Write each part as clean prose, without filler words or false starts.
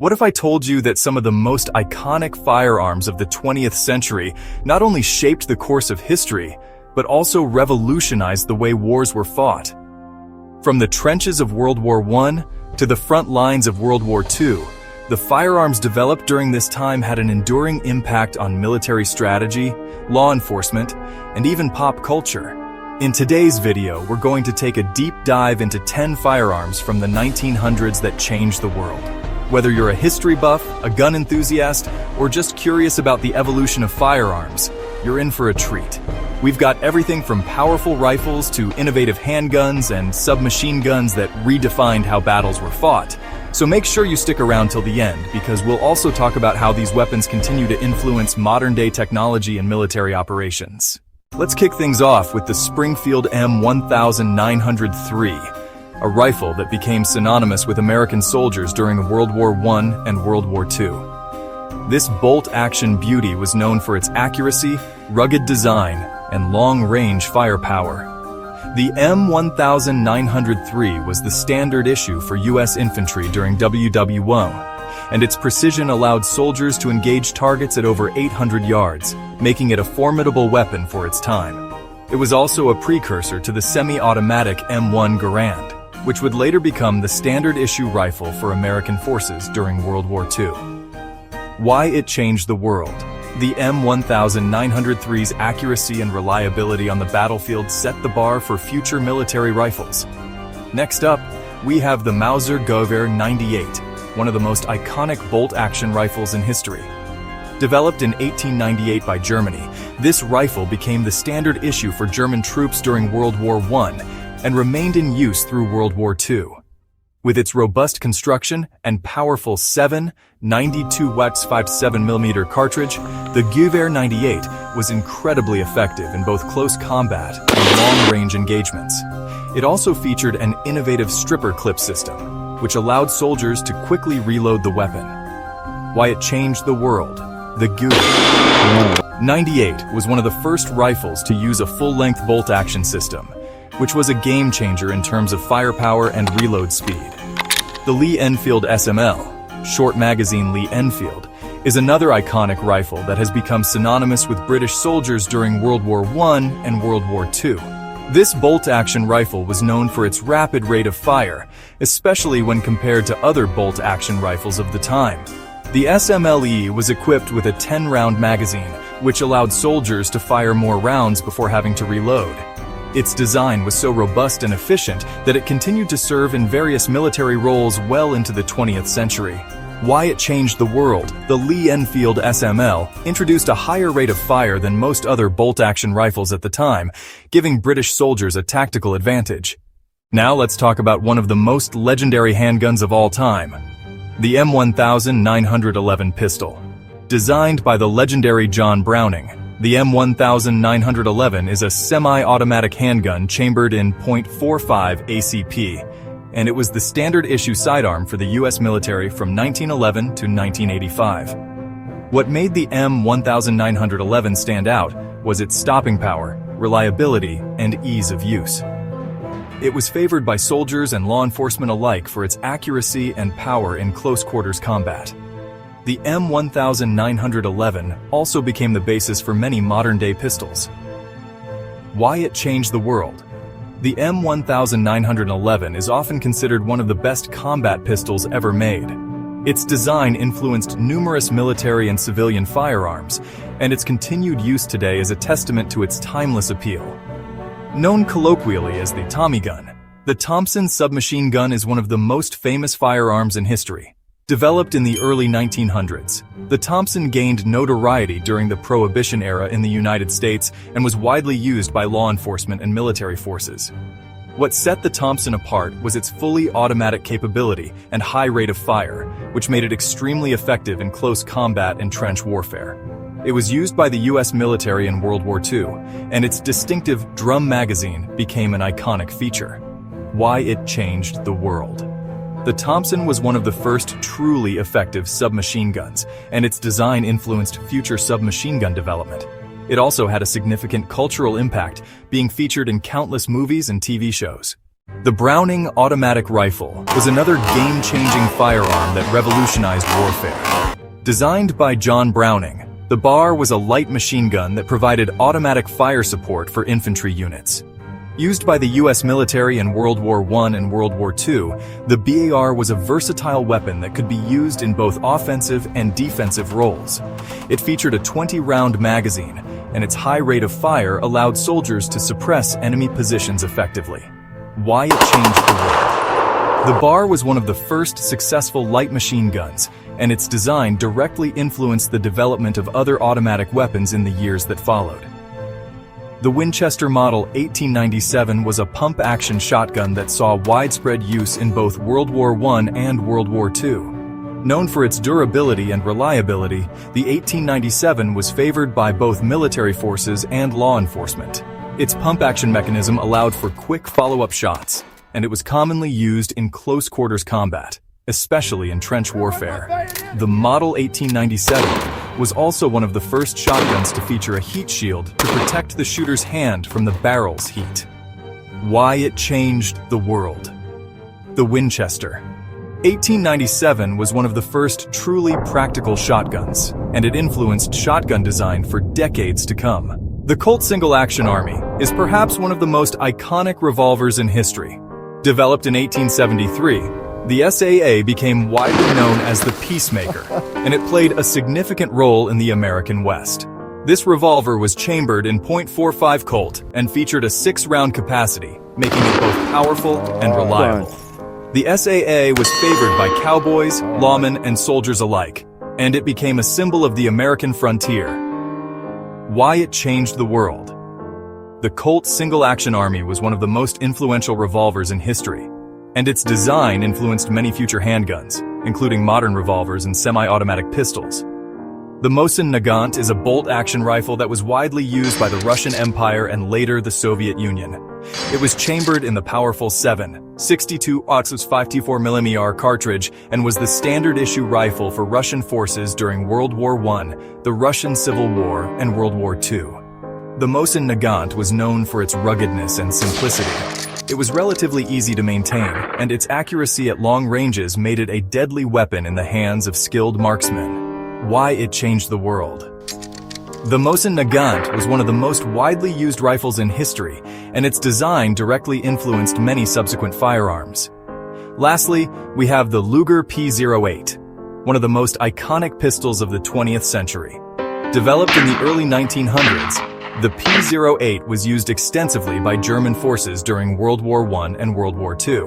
What if I told you that some of the most iconic firearms of the 20th century not only shaped the course of history, but also revolutionized the way wars were fought? From the trenches of World War I to the front lines of World War II, the firearms developed during this time had an enduring impact on military strategy, law enforcement, and even pop culture. In today's video, we're going to take a deep dive into 10 firearms from the 1900s that changed the world. Whether you're a history buff, a gun enthusiast, or just curious about the evolution of firearms, you're in for a treat. We've got everything from powerful rifles to innovative handguns and submachine guns that redefined how battles were fought. So make sure you stick around till the end, because we'll also talk about how these weapons continue to influence modern-day technology and military operations. Let's kick things off with the Springfield M1903. A rifle that became synonymous with American soldiers during World War I and World War II. This bolt-action beauty was known for its accuracy, rugged design, and long-range firepower. The M1903 was the standard issue for U.S. infantry during WW1, and its precision allowed soldiers to engage targets at over 800 yards, making it a formidable weapon for its time. It was also a precursor to the semi-automatic M1 Garand, which would later become the standard issue rifle for American forces during World War II. Why it changed the world. The M1903's accuracy and reliability on the battlefield set the bar for future military rifles. Next up, we have the Mauser Gewehr 98, one of the most iconic bolt-action rifles in history. Developed in 1898 by Germany, this rifle became the standard issue for German troops during World War I, and remained in use through World War II. With its robust construction and powerful 7.92 Wax 5.7mm cartridge, the Gewehr 98 was incredibly effective in both close combat and long-range engagements. It also featured an innovative stripper clip system, which allowed soldiers to quickly reload the weapon. Why it changed the world. The Gewehr 98 was one of the first rifles to use a full-length bolt-action system, which was a game-changer in terms of firepower and reload speed. The Lee Enfield SML, short magazine Lee Enfield, is another iconic rifle that has become synonymous with British soldiers during World War I and World War II. This bolt-action rifle was known for its rapid rate of fire, especially when compared to other bolt-action rifles of the time. The SMLE was equipped with a 10-round magazine, which allowed soldiers to fire more rounds before having to reload. Its design was so robust and efficient that it continued to serve in various military roles well into the 20th century. Why it changed the world. The Lee Enfield SML introduced a higher rate of fire than most other bolt-action rifles at the time, giving British soldiers a tactical advantage. Now let's talk about one of the most legendary handguns of all time, the M1911 pistol. Designed by the legendary John Browning, the M1911 is a semi-automatic handgun chambered in .45 ACP, and it was the standard issue sidearm for the U.S. military from 1911 to 1985. What made the M1911 stand out was its stopping power, reliability, and ease of use. It was favored by soldiers and law enforcement alike for its accuracy and power in close-quarters combat. The M1911 also became the basis for many modern-day pistols. Why it changed the world. The M1911 is often considered one of the best combat pistols ever made. Its design influenced numerous military and civilian firearms, and its continued use today is a testament to its timeless appeal. Known colloquially as the Tommy gun, the Thompson submachine gun is one of the most famous firearms in history. Developed in the early 1900s, the Thompson gained notoriety during the Prohibition era in the United States and was widely used by law enforcement and military forces. What set the Thompson apart was its fully automatic capability and high rate of fire, which made it extremely effective in close combat and trench warfare. It was used by the U.S. military in World War II, and its distinctive drum magazine became an iconic feature. Why it changed the world. The Thompson was one of the first truly effective submachine guns, and its design influenced future submachine gun development. It also had a significant cultural impact, being featured in countless movies and TV shows. The Browning automatic rifle was another game-changing firearm that revolutionized warfare. Designed by John Browning, the BAR was a light machine gun that provided automatic fire support for infantry units. Used by the U.S. military in World War I and World War II, the BAR was a versatile weapon that could be used in both offensive and defensive roles. It featured a 20-round magazine, and its high rate of fire allowed soldiers to suppress enemy positions effectively. Why it changed the world. The BAR was one of the first successful light machine guns, and its design directly influenced the development of other automatic weapons in the years that followed. The Winchester Model 1897 was a pump-action shotgun that saw widespread use in both World War I and World War II. Known for its durability and reliability, the 1897 was favored by both military forces and law enforcement. Its pump-action mechanism allowed for quick follow-up shots, and it was commonly used in close-quarters combat, especially in trench warfare. The Model 1897 was also one of the first shotguns to feature a heat shield to protect the shooter's hand from the barrel's heat. Why it changed the world. The Winchester 1897 was one of the first truly practical shotguns, and it influenced shotgun design for decades to come. The Colt Single-Action Army is perhaps one of the most iconic revolvers in history. Developed in 1873, the SAA became widely known as the Peacemaker, and it played a significant role in the American West. This revolver was chambered in .45 Colt and featured a 6-round capacity, making it both powerful and reliable. The SAA was favored by cowboys, lawmen, and soldiers alike, and it became a symbol of the American frontier. Why it changed the world. The Colt Single-Action Army was one of the most influential revolvers in history, and its design influenced many future handguns, including modern revolvers and semi-automatic pistols. The Mosin Nagant is a bolt-action rifle that was widely used by the Russian Empire and later the Soviet Union. It was chambered in the powerful 7.62 524mm cartridge and was the standard-issue rifle for Russian forces during World War I, the Russian Civil War, and World War II. The Mosin Nagant was known for its ruggedness and simplicity. It was relatively easy to maintain, and its accuracy at long ranges made it a deadly weapon in the hands of skilled marksmen. Why it changed the world. The Mosin Nagant was one of the most widely used rifles in history, and its design directly influenced many subsequent firearms. Lastly, we have the Luger P08, one of the most iconic pistols of the 20th century. Developed in the early 1900s, the P08 was used extensively by German forces during World War I and World War II.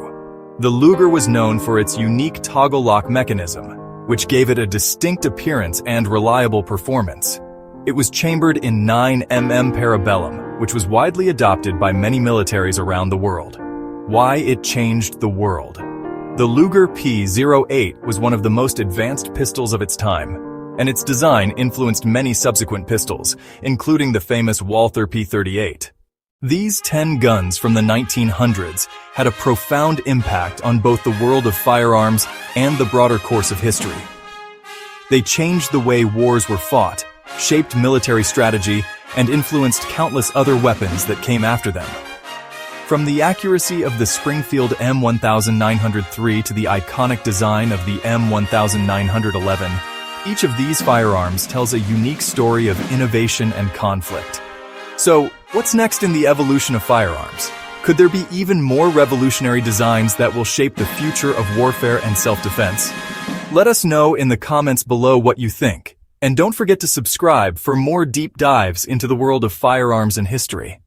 The Luger was known for its unique toggle lock mechanism, which gave it a distinct appearance and reliable performance. It was chambered in 9mm parabellum, which was widely adopted by many militaries around the world. Why it changed the world. The Luger P08 was one of the most advanced pistols of its time, and its design influenced many subsequent pistols, including the famous Walther P38. These 10 guns from the 1900s had a profound impact on both the world of firearms and the broader course of history. They changed the way wars were fought, shaped military strategy, and influenced countless other weapons that came after them. From the accuracy of the Springfield M1903 to the iconic design of the M1911, each of these firearms tells a unique story of innovation and conflict. So, what's next in the evolution of firearms? Could there be even more revolutionary designs that will shape the future of warfare and self-defense? Let us know in the comments below what you think. And don't forget to subscribe for more deep dives into the world of firearms and history.